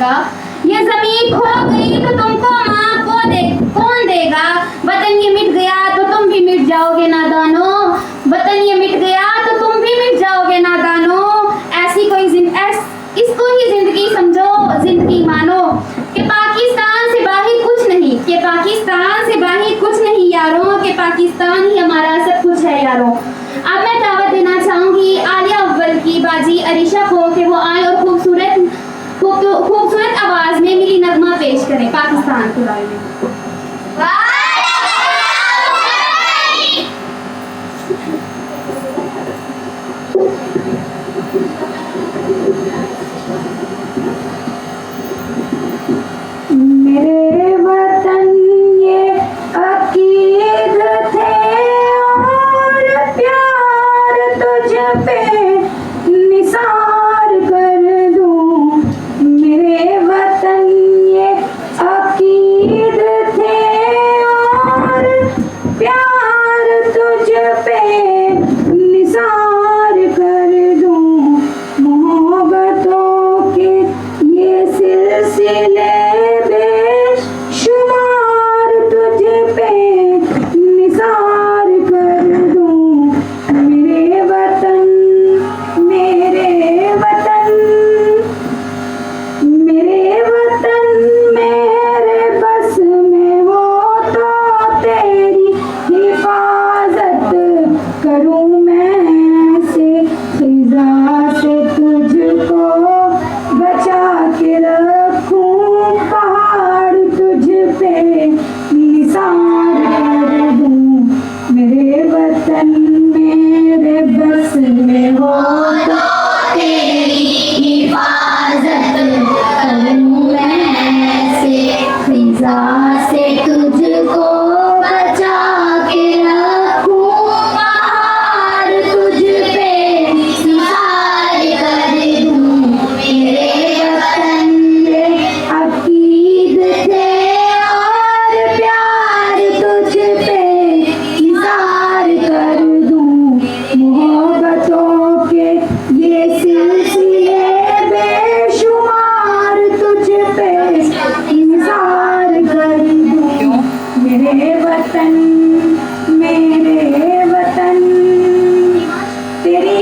देगा? ये जमीन खो गई तो तुमको माँ कौन देगा? वतन ये मिट गया तो तुम भी मिट जाओगे नादानो, वतन ये मिट गया तो तुम भी मिट जाओगे नादानो। ऐसी कोई इसको ही जिंदगी समझो, जिंदगी मानो कि पाकिस्तान से बाहर कुछ नहीं, कि पाकिस्तान से बाहर कुछ नहीं यारों, कि पाकिस्तान ही हमारा सब कुछ है यारों। अब मैं दावत देना चाहूंगी आलिया अव्वल की बाजी अरीशा को कि वो आए और खूबसूरत आवाज में मिली नगमा पेश करें पाकिस्तान के बारे में। मेरे वतन ये अकीद थे और प्यार तुझ पे निसार कर दूं। मेरे वतन ये अकीद थे और प्यार तुझ पे निसार कर दूं। मोहब्बतों के ये सिलसिले मेरे वतन तेरी